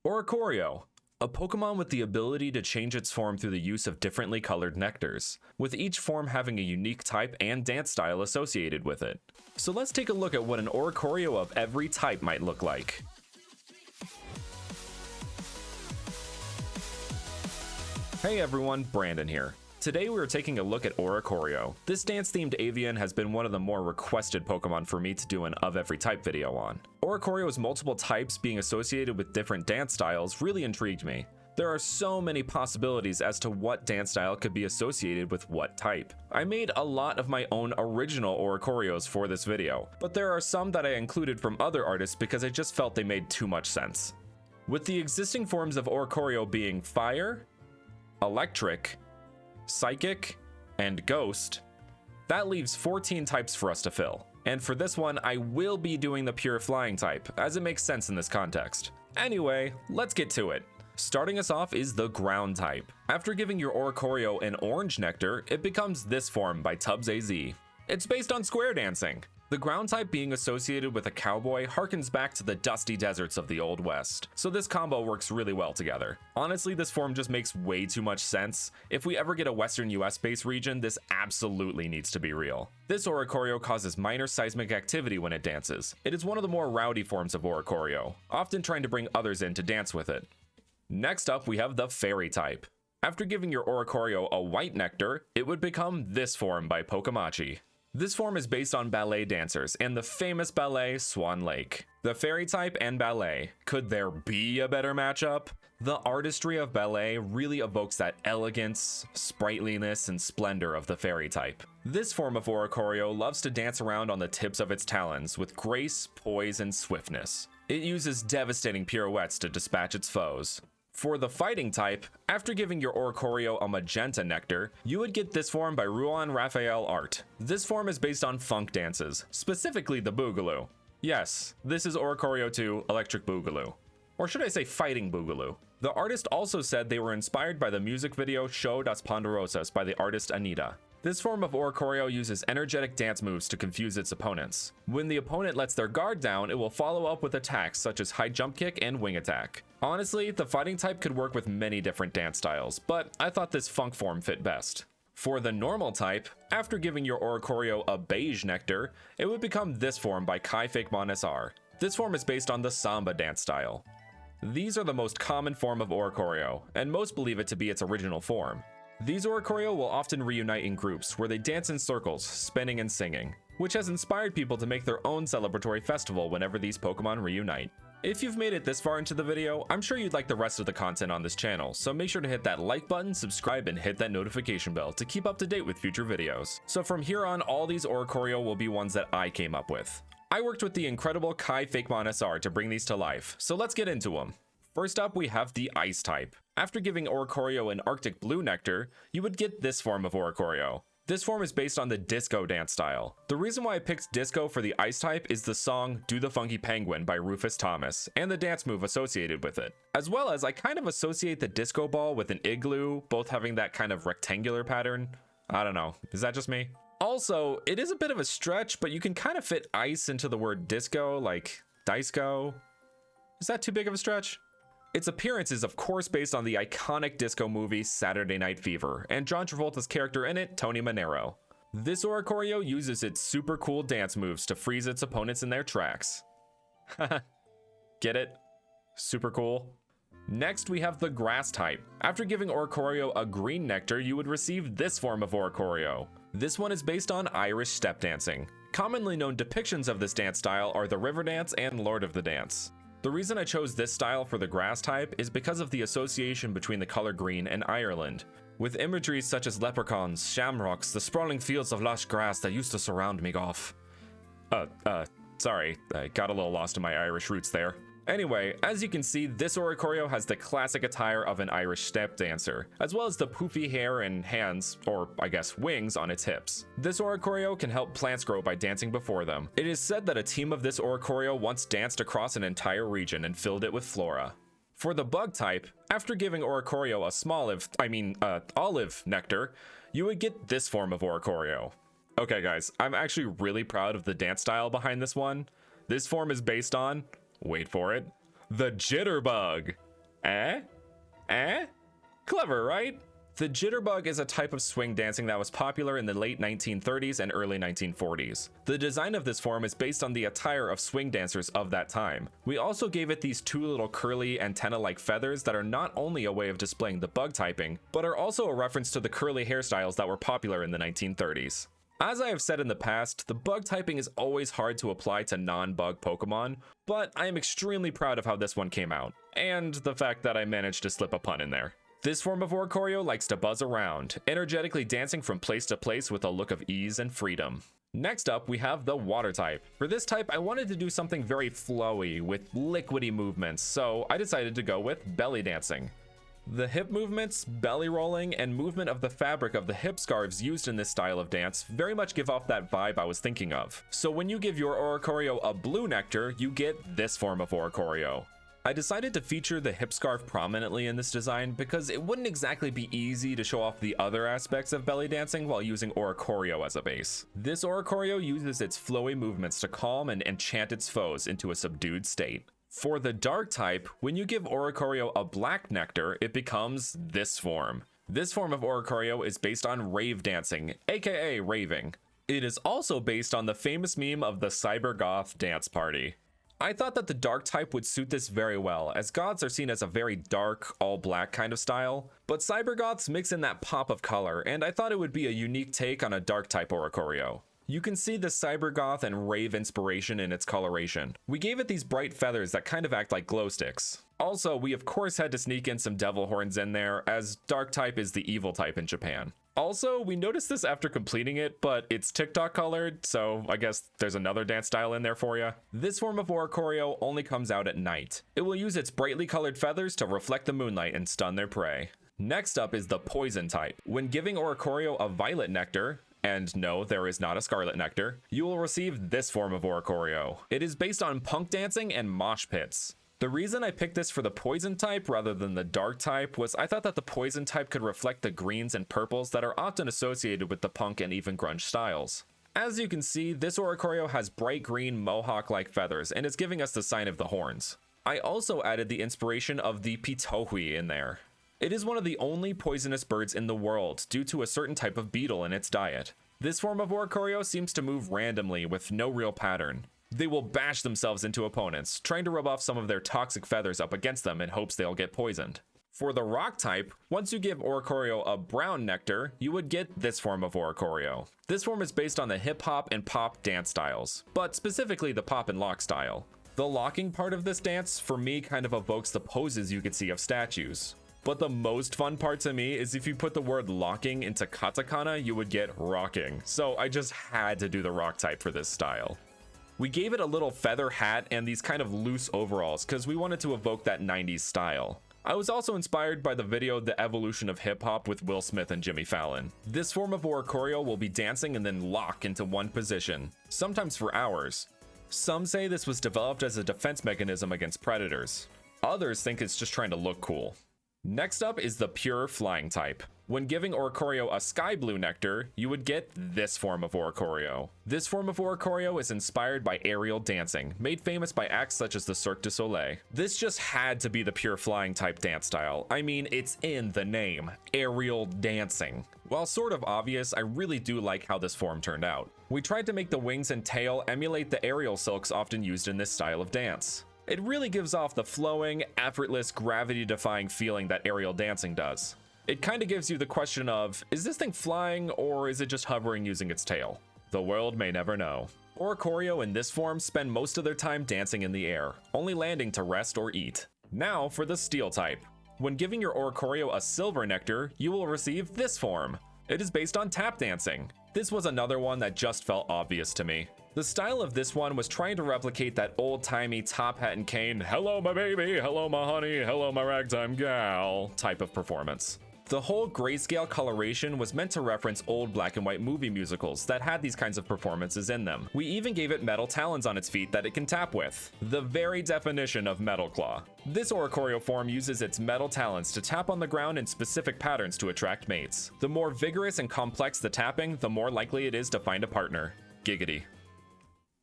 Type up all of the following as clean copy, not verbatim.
Oricorio, a Pokemon with the ability to change its form through the use of differently colored nectars, with each form having a unique type and dance style associated with it. So let's take a look at what an Oricorio of every type might look like. Hey everyone, Brandon here. Today we are taking a look at Oricorio. This dance-themed avian has been one of the more requested Pokemon for me to do an of every type video on. Oricorio's multiple types being associated with different dance styles really intrigued me. There are so many possibilities as to what dance style could be associated with what type. I made a lot of my own original Oricorios for this video, but there are some that I included from other artists because I just felt they made too much sense. With the existing forms of Oricorio being Fire, Electric, Psychic, and Ghost, that leaves 14 types for us to fill. And for this one, I will be doing the pure flying type, as it makes sense in this context. Anyway, let's get to it. Starting us off is the ground type. After giving your Oricorio an orange nectar, it becomes this form by Tubbs AZ. It's based on square dancing. The ground type being associated with a cowboy harkens back to the dusty deserts of the Old West, so this combo works really well together. Honestly, this form just makes way too much sense. If we ever get a Western US based region, this absolutely needs to be real. This Oricorio causes minor seismic activity when it dances. It is one of the more rowdy forms of Oricorio, often trying to bring others in to dance with it. Next up, we have the fairy type. After giving your Oricorio a white nectar, it would become this form by Pokemachi. This form is based on ballet dancers and the famous ballet Swan Lake. The fairy type and ballet, could there be a better matchup? The artistry of ballet really evokes that elegance, sprightliness, and splendor of the fairy type. This form of Oricorio loves to dance around on the tips of its talons with grace, poise, and swiftness. It uses devastating pirouettes to dispatch its foes. For the fighting type, after giving your Oricorio a magenta nectar, you would get this form by Ruan Raphael Art. This form is based on funk dances, specifically the Boogaloo. Yes, this is Oricorio 2 Electric Boogaloo. Or should I say Fighting Boogaloo? The artist also said they were inspired by the music video Show das Ponderosas by the artist Anita. This form of Oricorio uses energetic dance moves to confuse its opponents. When the opponent lets their guard down, it will follow up with attacks such as high jump kick and wing attack. Honestly, the fighting type could work with many different dance styles, but I thought this funk form fit best. For the normal type, after giving your Oricorio a beige nectar, it would become this form by Kai Fakemon SR. This form is based on the Samba dance style. These are the most common form of Oricorio, and most believe it to be its original form. These Oricorio will often reunite in groups where they dance in circles, spinning and singing, which has inspired people to make their own celebratory festival whenever these Pokemon reunite. If you've made it this far into the video, I'm sure you'd like the rest of the content on this channel, so make sure to hit that like button, subscribe, and hit that notification bell to keep up to date with future videos. So from here on, all these Oricorio will be ones that I came up with. I worked with the incredible Kai Fakemon SR to bring these to life, so let's get into them. First up, we have the Ice type. After giving Oricorio an Arctic Blue nectar, you would get this form of Oricorio. This form is based on the disco dance style. The reason why I picked disco for the Ice type is the song Do the Funky Penguin by Rufus Thomas, and the dance move associated with it. As well as I kind of associate the disco ball with an igloo, both having that kind of rectangular pattern. I don't know, is that just me? Also, it is a bit of a stretch, but you can kind of fit ice into the word disco, like disco. Is that too big of a stretch? Its appearance is of course based on the iconic disco movie Saturday Night Fever, and John Travolta's character in it, Tony Manero. This Oricorio uses its super cool dance moves to freeze its opponents in their tracks. Get it? Super cool. Next, we have the Grass type. After giving Oricorio a green nectar, you would receive this form of Oricorio. This one is based on Irish step dancing. Commonly known depictions of this dance style are the River Dance and Lord of the Dance. The reason I chose this style for the grass type is because of the association between the color green and Ireland, with imagery such as leprechauns, shamrocks, the sprawling fields of lush grass that used to surround me off. Sorry, I got a little lost in my Irish roots there. Anyway, as you can see, this Oricorio has the classic attire of an Irish step dancer, as well as the poofy hair and hands, or I guess wings, on its hips. This Oricorio can help plants grow by dancing before them. It is said that a team of this Oricorio once danced across an entire region and filled it with flora. For the bug type, after giving Oricorio a olive nectar, you would get this form of Oricorio. Okay guys, I'm actually really proud of the dance style behind this one. This form is based on, wait for it, the Jitterbug. Eh? Eh? Clever, right? The jitterbug is a type of swing dancing that was popular in the late 1930s and early 1940s. The design of this form is based on the attire of swing dancers of that time. We also gave it these two little curly antenna-like feathers that are not only a way of displaying the bug typing, but are also a reference to the curly hairstyles that were popular in the 1930s. As I have said in the past, the bug typing is always hard to apply to non-bug Pokemon, but I am extremely proud of how this one came out, and the fact that I managed to slip a pun in there. This form of Oricorio likes to buzz around, energetically dancing from place to place with a look of ease and freedom. Next up, we have the water type. For this type, I wanted to do something very flowy with liquidy movements, so I decided to go with belly dancing. The hip movements, belly rolling, and movement of the fabric of the hip scarves used in this style of dance very much give off that vibe I was thinking of. So when you give your Oricorio a blue nectar, you get this form of Oricorio. I decided to feature the hip scarf prominently in this design because it wouldn't exactly be easy to show off the other aspects of belly dancing while using Oricorio as a base. This Oricorio uses its flowy movements to calm and enchant its foes into a subdued state. For the dark type, when you give Oricorio a black nectar, it becomes this form. This form of Oricorio is based on rave dancing, aka raving. It is also based on the famous meme of the cyber goth dance party. I thought that the dark type would suit this very well, as goths are seen as a very dark, all-black kind of style, but cybergoths mix in that pop of color, and I thought it would be a unique take on a dark type Oricorio. You can see the cybergoth and rave inspiration in its coloration. We gave it these bright feathers that kind of act like glow sticks. Also, we of course had to sneak in some devil horns in there, as dark type is the evil type in Japan. Also, we noticed this after completing it, but it's TikTok colored, so I guess there's another dance style in there for you. This form of Oricorio only comes out at night. It will use its brightly colored feathers to reflect the moonlight and stun their prey. Next up is the poison type. When giving Oricorio a violet nectar, and no, there is not a scarlet nectar, you will receive this form of Oricorio. It is based on punk dancing and mosh pits. The reason I picked this for the poison type rather than the dark type was I thought that the poison type could reflect the greens and purples that are often associated with the punk and even grunge styles. As you can see, this Oricorio has bright green mohawk-like feathers and is giving us the sign of the horns. I also added the inspiration of the pitohui in there. It is one of the only poisonous birds in the world due to a certain type of beetle in its diet. This form of Oricorio seems to move randomly with no real pattern. They will bash themselves into opponents, trying to rub off some of their toxic feathers up against them in hopes they'll get poisoned. For the rock type, once you give Oricorio a brown nectar, you would get this form of Oricorio. This form is based on the hip hop and pop dance styles, but specifically the pop and lock style. The locking part of this dance, for me, kind of evokes the poses you could see of statues. But the most fun part to me is if you put the word locking into katakana, you would get rocking. So I just had to do the rock type for this style. We gave it a little feather hat and these kind of loose overalls because we wanted to evoke that 90s style. I was also inspired by the video The Evolution of Hip Hop with Will Smith and Jimmy Fallon. This form of Oricorio will be dancing and then lock into one position, sometimes for hours. Some say this was developed as a defense mechanism against predators. Others think it's just trying to look cool. Next up is the pure flying type. When giving Oricorio a sky blue nectar, you would get this form of Oricorio. This form of Oricorio is inspired by aerial dancing, made famous by acts such as the Cirque du Soleil. This just had to be the pure flying type dance style. I mean, it's in the name, aerial dancing. While sort of obvious, I really do like how this form turned out. We tried to make the wings and tail emulate the aerial silks often used in this style of dance. It really gives off the flowing, effortless, gravity-defying feeling that aerial dancing does. It kind of gives you the question of, is this thing flying or is it just hovering using its tail? The world may never know. Oricorio in this form spend most of their time dancing in the air, only landing to rest or eat. Now for the steel type. When giving your Oricorio a silver nectar, you will receive this form. It is based on tap dancing. This was another one that just felt obvious to me. The style of this one was trying to replicate that old-timey top hat and cane, hello my baby, hello my honey, hello my ragtime gal type of performance. The whole grayscale coloration was meant to reference old black and white movie musicals that had these kinds of performances in them. We even gave it metal talons on its feet that it can tap with. The very definition of metal claw. This Oricorio form uses its metal talons to tap on the ground in specific patterns to attract mates. The more vigorous and complex the tapping, the more likely it is to find a partner. Giggity.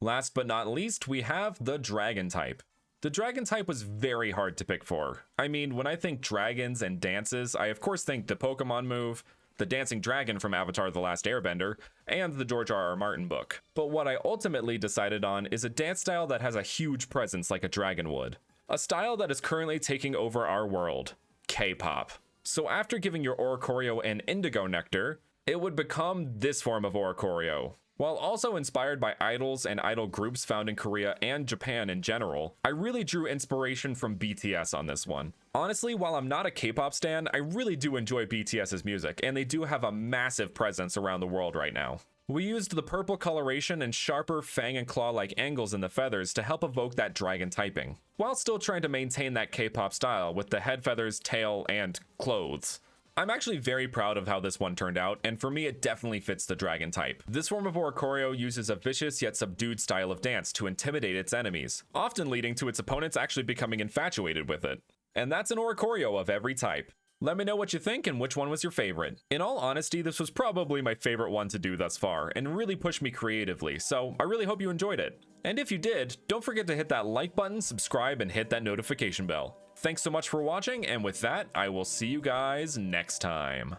Last but not least, we have the dragon type. The dragon type was very hard to pick for. I mean, when I think dragons and dances, I of course think the Pokemon move, the dancing dragon from Avatar: The Last Airbender, and the George R.R. Martin book. But what I ultimately decided on is a dance style that has a huge presence like a dragon would. A style that is currently taking over our world, K-pop. So after giving your Oricorio an indigo nectar, it would become this form of Oricorio. While also inspired by idols and idol groups found in Korea and Japan in general, I really drew inspiration from BTS on this one. Honestly, while I'm not a K-pop stan, I really do enjoy BTS's music, and they do have a massive presence around the world right now. We used the purple coloration and sharper fang and claw-like angles in the feathers to help evoke that dragon typing, while still trying to maintain that K-pop style with the head feathers, tail, and clothes. I'm actually very proud of how this one turned out, and for me it definitely fits the dragon type. This form of Oricorio uses a vicious yet subdued style of dance to intimidate its enemies, often leading to its opponents actually becoming infatuated with it. And that's an Oricorio of every type. Let me know what you think and which one was your favorite. In all honesty, this was probably my favorite one to do thus far, and really pushed me creatively, so I really hope you enjoyed it. And if you did, don't forget to hit that like button, subscribe, and hit that notification bell. Thanks so much for watching, and with that, I will see you guys next time.